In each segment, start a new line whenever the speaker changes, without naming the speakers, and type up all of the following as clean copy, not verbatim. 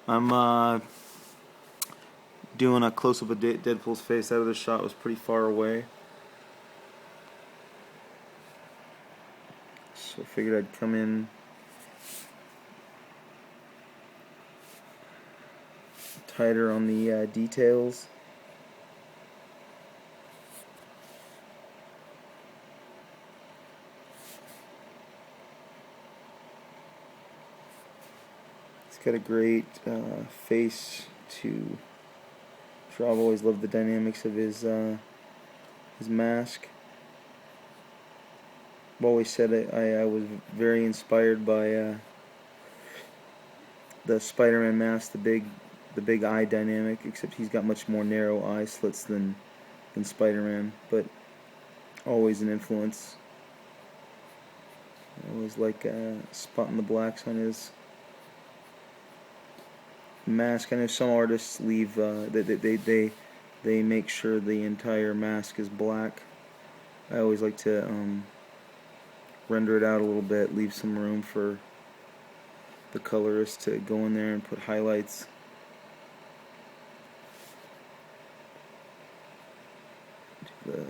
I'm doing a close-up of Deadpool's face. That other shot was pretty far away, so I figured I'd come in tighter on the details. He's got a great face to draw. I've always loved the dynamics of his mask. I've always said I was very inspired by the Spider-Man mask, the big eye dynamic. Except he's got much more narrow eye slits than Spider-Man, but always an influence. I always like spotting the blacks on his mask. I know some artists leave they make sure the entire mask is black. I always like to render it out a little bit, leave some room for the colorist to go in there and put highlights. The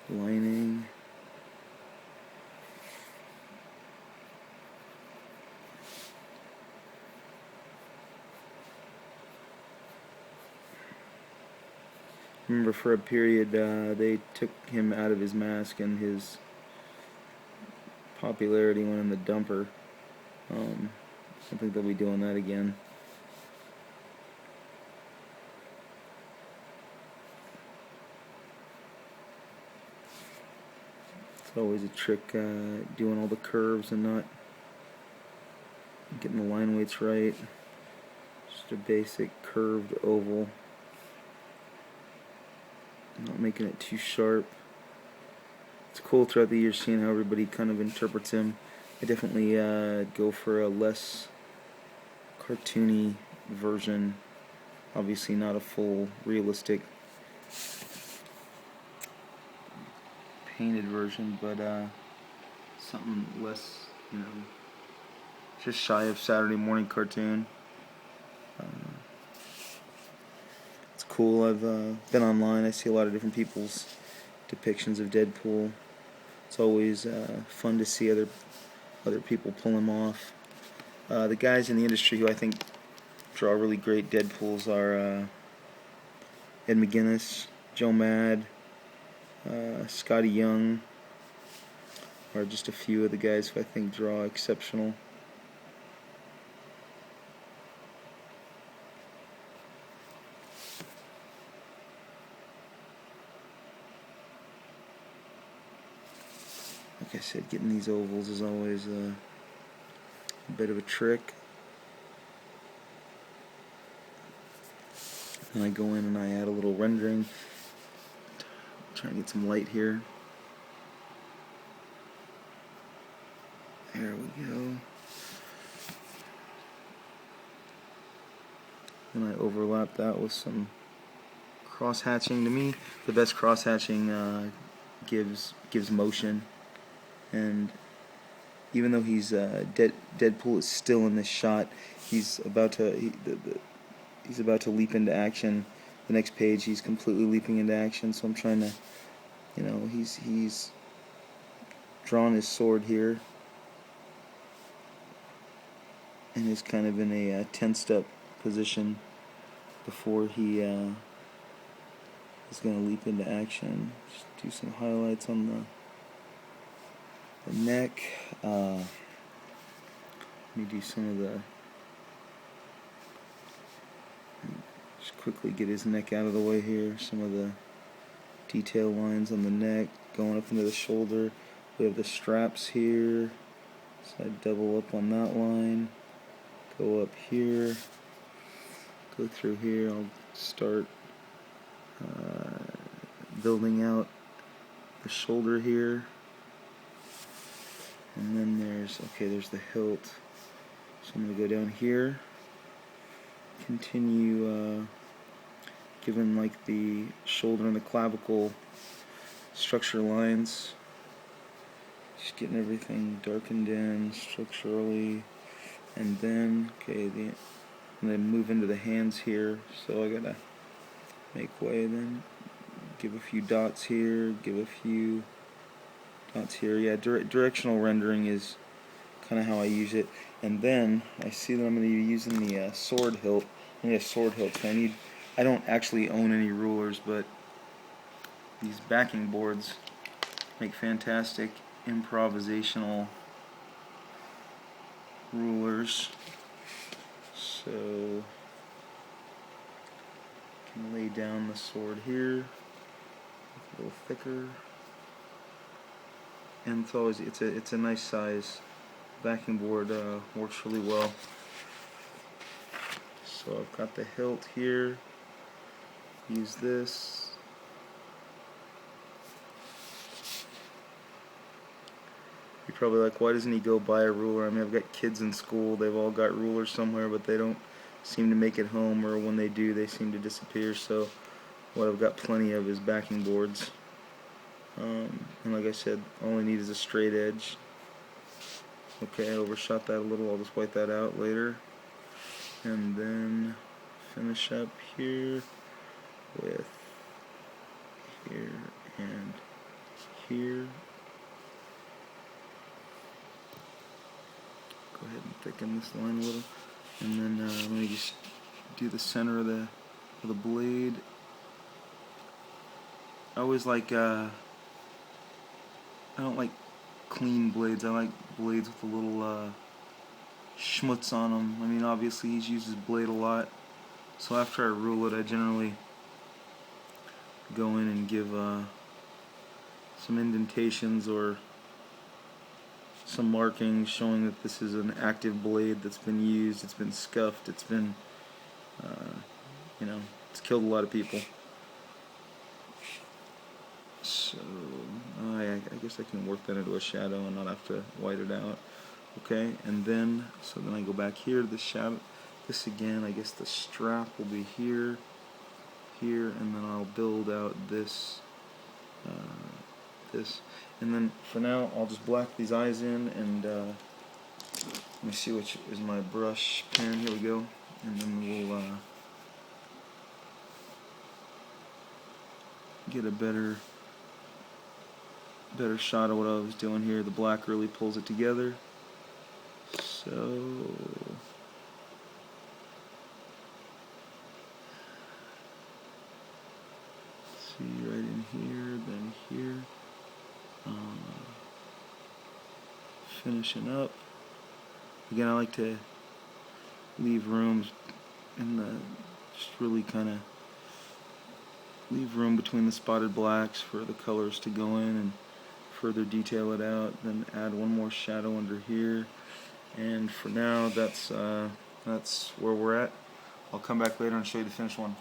lining. Remember, for a period, they took him out of his mask and his popularity went in the dumper. I think they'll be doing that again. It's always a trick doing all the curves and not getting the line weights right. Just a basic curved oval. Not making it too sharp. It's cool throughout the year seeing how everybody kind of interprets him. I definitely go for a less cartoony version. Obviously not a full realistic painted version, but something less, just shy of Saturday morning cartoon. It's cool. I've been online. I see a lot of different people's depictions of Deadpool. It's always fun to see other people pull him off. The guys in the industry who I think draw really great Deadpools are Ed McGuinness, Joe Mad, Scotty Young, are just a few of the guys who I think draw exceptional. Like I said, getting these ovals is always a bit of a trick. And I go in and I add a little rendering. Try to get some light here. There we go. And I overlap that with some cross-hatching. To me, the best cross-hatching gives motion. And even though he's Deadpool is still in this shot, he's about to leap into action. The next page, he's completely leaping into action. So I'm trying to, he's drawn his sword here, and is kind of in a tensed up position before he is going to leap into action. Just do some highlights on the neck. Let me do some of the. Just quickly get his neck out of the way here. Some of the detail lines on the neck going up into the shoulder. We have the straps here, so I double up on that line. Go up here. Go through here. I'll start building out the shoulder here. And then there's the hilt. So I'm going to go down here. Continue giving like the shoulder and the clavicle structure lines. Just getting everything darkened in structurally. And then, okay, and then move into the hands here. So I gotta make way. Then give a few dots here. Give a few dots here. Yeah, directional rendering is kind of how I use it. And then I see that I'm going to be using the sword hilt. I need a sword hilt. So I don't actually own any rulers, but these backing boards make fantastic improvisational rulers. So I can lay down the sword here, a little thicker, and it's a nice size. Backing board works really well. So I've got the hilt here. Use this. You're probably like, why doesn't he go buy a ruler? I mean, I've got kids in school. They've all got rulers somewhere, but they don't seem to make it home, or when they do, they seem to disappear. So what I've got plenty of is backing boards. And like I said, all I need is a straight edge. Okay, I overshot that a little. I'll just wipe that out later. And then finish up here with here and here. Go ahead and thicken this line a little. And then let me just do the center of the blade. I always like, I don't like clean blades. I like blades with a little schmutz on them. I mean, obviously he's used his blade a lot. So after I rule it, I generally go in and give some indentations or some markings showing that this is an active blade that's been used, it's been scuffed, it's been, it's killed a lot of people. So, I guess I can work that into a shadow and not have to white it out. Okay, and then, so then I go back here to the shadow. This again, I guess the strap will be here, here, and then I'll build out this, this. And then for now, I'll just black these eyes in, and let me see which is my brush pen. Here we go. And then we'll get a better shot of what I was doing here. The black really pulls it together. So see right in here, then here. Finishing up. Again, I like to leave rooms in the, just really kind of leave room between the spotted blacks for the colors to go in and further detail it out. Then add one more shadow under here. And for now, that's where we're at. I'll come back later and show you the finished one.